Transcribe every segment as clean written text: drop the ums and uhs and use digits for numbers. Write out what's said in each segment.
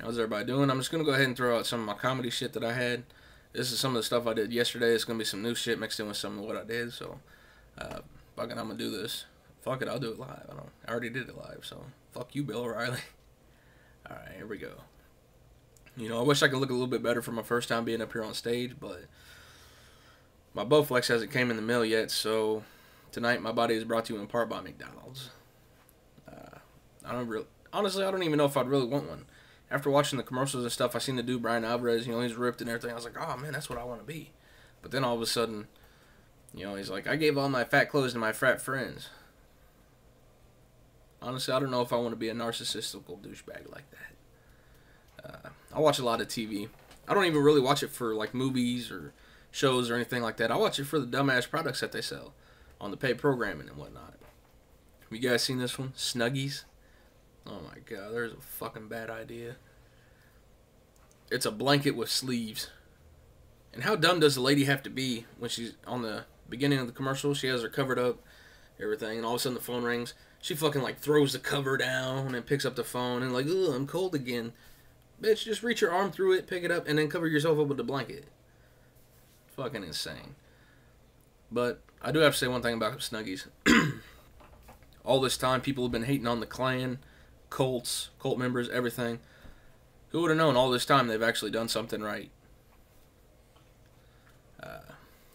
How's everybody doing? I'm just gonna go ahead and throw out some of my comedy shit that I had. This is some of the stuff I did yesterday. It's gonna be some new shit mixed in with some of what I did. So, fucking, I'm gonna do this. Fuck it, I'll do it live. I already did it live. So, fuck you, Bill O'Reilly. All right, here we go. You know, I wish I could look a little bit better for my first time being up here on stage, but my Bowflex hasn't came in the mail yet. So, tonight my body is brought to you in part by McDonald's. Honestly, I don't even know if I'd really want one. After watching the commercials and stuff, I seen the dude Brian Alvarez, you know, he's ripped and everything. I was like, oh man, that's what I want to be. But then all of a sudden, you know, he's like, I gave all my fat clothes to my fat friends. Honestly, I don't know if I want to be a narcissistical douchebag like that. I watch a lot of TV. I don't even really watch it for like movies or shows or anything like that. I watch it for the dumbass products that they sell on the paid programming and whatnot. Have you guys seen this one? Snuggies? Oh my god, there's a fucking bad idea. It's a blanket with sleeves. And how dumb does the lady have to be when she's on the beginning of the commercial? She has her covered up, everything, and all of a sudden the phone rings. She fucking like throws the cover down and picks up the phone and like, ugh, I'm cold again. Bitch, just reach your arm through it, pick it up, and then cover yourself up with the blanket. Fucking insane. But I do have to say one thing about Snuggies. All this time, people have been hating on the Klan, cults, cult members, everything. Who would have known all this time they've actually done something right?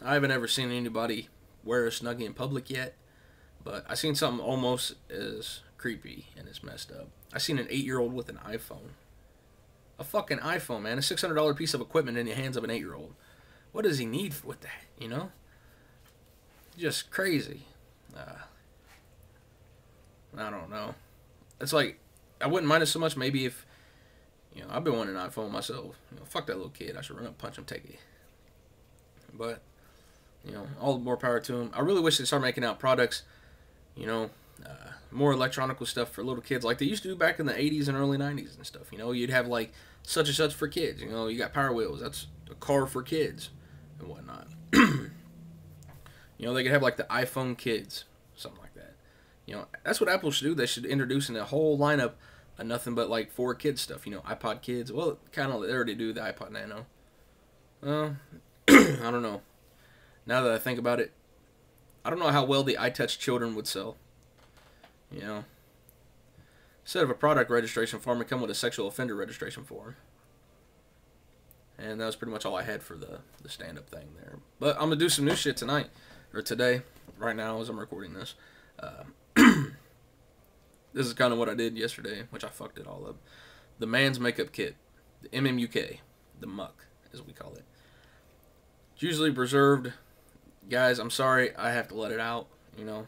I haven't ever seen anybody wear a Snuggie in public yet, but I seen something almost as creepy and as messed up. I seen an 8-year-old with an iPhone. A fucking iPhone, man. A $600 piece of equipment in the hands of an 8-year-old. What does he need with that, you know? Just crazy. I don't know. It's like, I wouldn't mind it so much maybe if, you know, I've been wanting an iPhone myself. You know, fuck that little kid. I should run up, punch him, take it. But, you know, all the more power to him. I really wish they'd start making out products, you know, more electronical stuff for little kids like they used to do back in the 80s and early 90s and stuff. You know, you'd have like such and such for kids. You know, you got Power Wheels. That's a car for kids and whatnot. You know, they could have like the iPhone Kids, something like that. You know, that's what Apple should do. They should introduce in a whole lineup of nothing but like for kids stuff. You know, iPod Kids. Well, kind of they already do the iPod Nano. I don't know. Now that I think about it, I don't know how well the iTouch children would sell. You know, instead of a product registration form, it come with a sexual offender registration form. And that was pretty much all I had for the stand-up thing there. But I'm going to do some new shit tonight. Or today. Right now as I'm recording this. This is kind of what I did yesterday, which I fucked it all up. The man's makeup kit. The MMUK. The muck, as we call it. It's usually preserved. Guys, I'm sorry. I have to let it out, you know,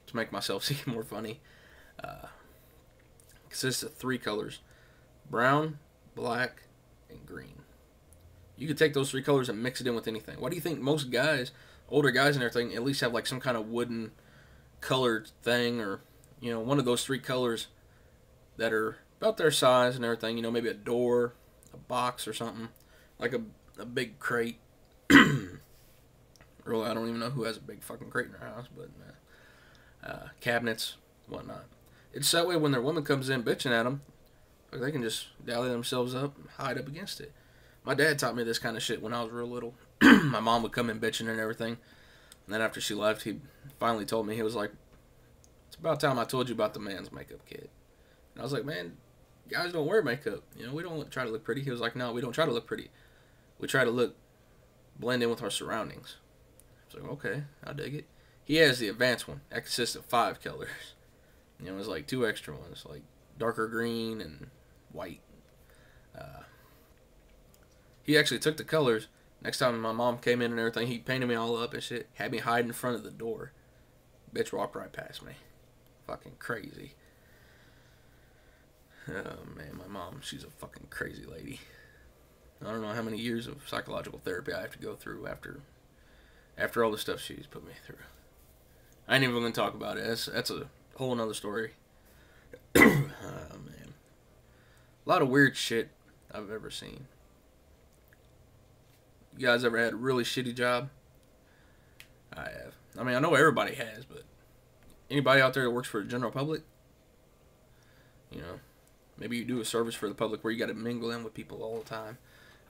to make myself seem more funny. Consists of 3 colors. Brown, black, and green. You could take those 3 colors and mix it in with anything. Why do you think most guys, older guys and everything, at least have like some kind of wooden colored thing, or, you know, one of those 3 colors that are about their size and everything, you know, maybe a door, a box or something, like a big crate. Really, I don't even know who has a big fucking crate in their house, but cabinets, whatnot. It's that way when their woman comes in bitching at them, they can just dally themselves up and hide up against it. My dad taught me this kind of shit when I was real little. My mom would come in bitching and everything. And then after she left, he finally told me, he was like, it's about time I told you about the man's makeup kit. And I was like, man, guys don't wear makeup. You know, we don't try to look pretty. He was like, no, we don't try to look pretty. We try to blend in with our surroundings. I was like, okay, I dig it. He has the advanced one. That consists of 5 colors. You know, there's like 2 extra ones, like darker green and white. He actually took the colors. Next time my mom came in and everything, he painted me all up and shit. Had me hide in front of the door. Bitch walked right past me. Fucking crazy. Oh man, my mom, she's a fucking crazy lady. I don't know how many years of psychological therapy I have to go through after all the stuff she's put me through. I ain't even going to talk about it. That's a whole nother story. Oh man. A lot of weird shit I've ever seen. You guys ever had a really shitty job? I have. I mean, I know everybody has, but anybody out there that works for the general public? You know, Maybe you do a service for the public where you got to mingle in with people all the time.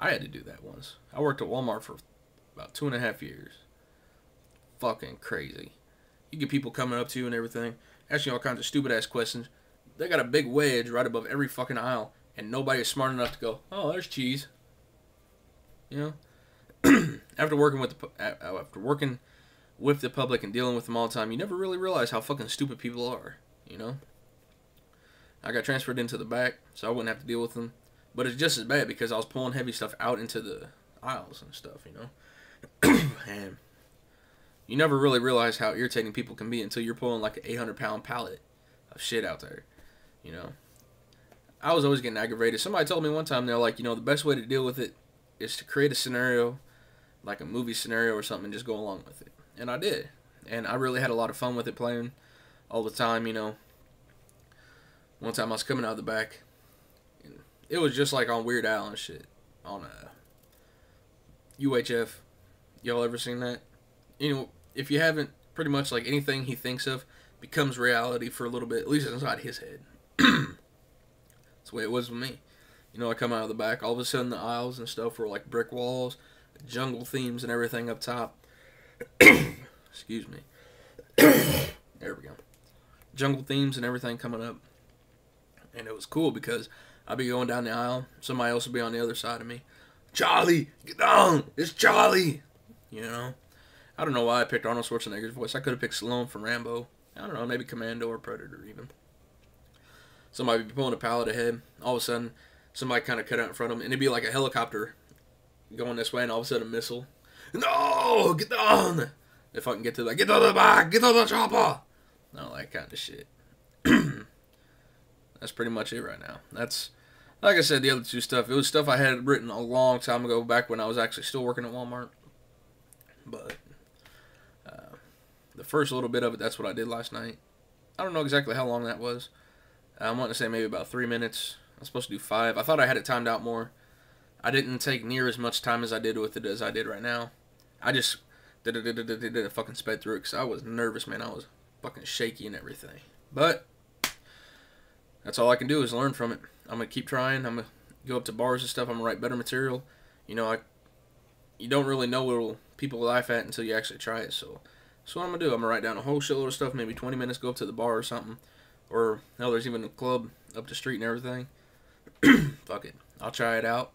I had to do that once. I worked at Walmart for about 2.5 years. Fucking crazy. You get people coming up to you and everything, asking you all kinds of stupid ass questions. They got a big wedge right above every fucking aisle, and nobody is smart enough to go, "Oh, there's cheese." You know, after working with the public and dealing with them all the time, you never really realize how fucking stupid people are. You know. I got transferred into the back, so I wouldn't have to deal with them. But it's just as bad because I was pulling heavy stuff out into the aisles and stuff, you know. And you never really realize how irritating people can be until you're pulling like an 800-pound pallet of shit out there, you know. I was always getting aggravated. Somebody told me one time, they're like, you know, the best way to deal with it is to create a scenario, like a movie scenario or something, and just go along with it. And I did. And I really had a lot of fun with it, playing all the time, you know. One time I was coming out of the back, and it was just like on Weird Al and shit, on UHF. Y'all ever seen that? You know, if you haven't, pretty much like anything he thinks of becomes reality for a little bit, at least inside his head. That's the way it was with me. You know, I come out of the back, all of a sudden the aisles and stuff were like brick walls, jungle themes and everything up top. Excuse me. There we go. Jungle themes and everything coming up. And it was cool because I'd be going down the aisle. Somebody else would be on the other side of me. "Charlie, get down! It's Charlie!" You know? I don't know why I picked Arnold Schwarzenegger's voice. I could have picked Stallone from Rambo. I don't know, maybe Commando or Predator even. Somebody would be pulling a pallet ahead. All of a sudden, somebody kind of cut out in front of them. And it'd be like a helicopter going this way, and all of a sudden a missile. "No! Get down!" If I can get to that. "Get to the back! Get to the chopper!" All that kind of shit. That's pretty much it right now. That's, like I said, the other two stuff. It was stuff I had written a long time ago, back when I was actually still working at Walmart. But the first little bit of it, that's what I did last night. I don't know exactly how long that was. I'm wanting to say maybe about 3 minutes. I was supposed to do 5. I thought I had it timed out more. I didn't take near as much time as I did with it as I did right now. I just did a fucking sped through it because I was nervous, man. I was fucking shaky and everything. But that's all I can do is learn from it. I'm going to keep trying. I'm going to go up to bars and stuff. I'm going to write better material. You know, you don't really know what people laugh at until you actually try it. So that's what I'm going to do. I'm going to write down a whole shitload of stuff, maybe 20 minutes, go up to the bar or something. Or, hell, there's even a club up the street and everything. Fuck it. I'll try it out.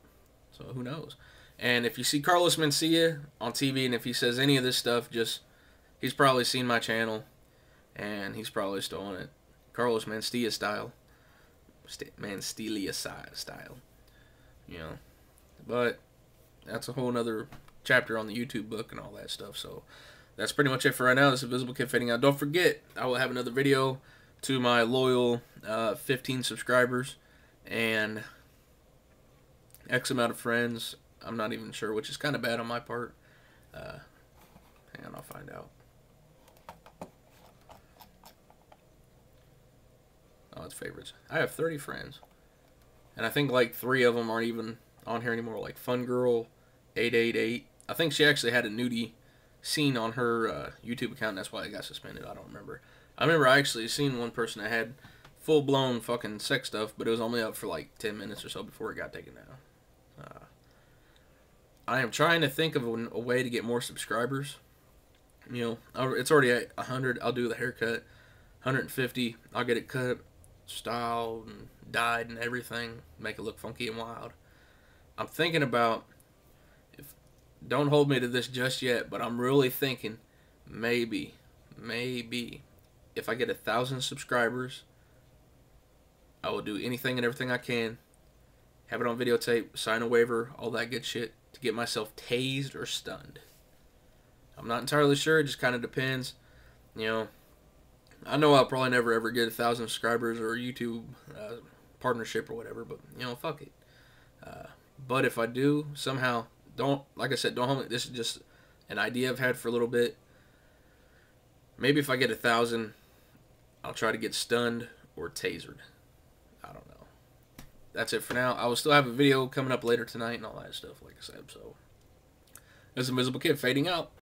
So who knows? And if you see Carlos Mencia on TV and if he says any of this stuff, he's probably seen my channel. And he's probably stolen it. Carlos Mencia style. Manstelia style, you know. But that's a whole nother chapter on the YouTube book and all that stuff. So that's pretty much it for right now. This is Invisible Kid fading out. Don't forget, I will have another video to my loyal 15 subscribers and X amount of friends. I'm not even sure, which is kind of bad on my part. Hang on, I'll find out. Oh, it's favorites. I have 30 friends. And I think like 3 of them aren't even on here anymore. Like Fun Girl 888. I think she actually had a nudie scene on her YouTube account. And that's why it got suspended. I don't remember. I remember I actually seen one person that had full-blown fucking sex stuff. But it was only up for like 10 minutes or so before it got taken down. I am trying to think of a way to get more subscribers. You know, it's already at 100. I'll do the haircut. 150. I'll get it cut, styled, and dyed and everything. Make it look funky and wild. I'm thinking about, don't hold me to this just yet, but I'm really thinking maybe, if I get 1,000 subscribers, I will do anything and everything I can. Have it on videotape, sign a waiver, all that good shit, to get myself tased or stunned. I'm not entirely sure. It just kind of depends. You know, I know I'll probably never ever get 1,000 subscribers or a YouTube partnership or whatever, but, you know, fuck it. But if I do, somehow, like I said, don't hold me. This is just an idea I've had for a little bit. Maybe if I get 1,000, I'll try to get stunned or tasered. I don't know. That's it for now. I will still have a video coming up later tonight and all that stuff, like I said. So, this is Invisible Kid fading out.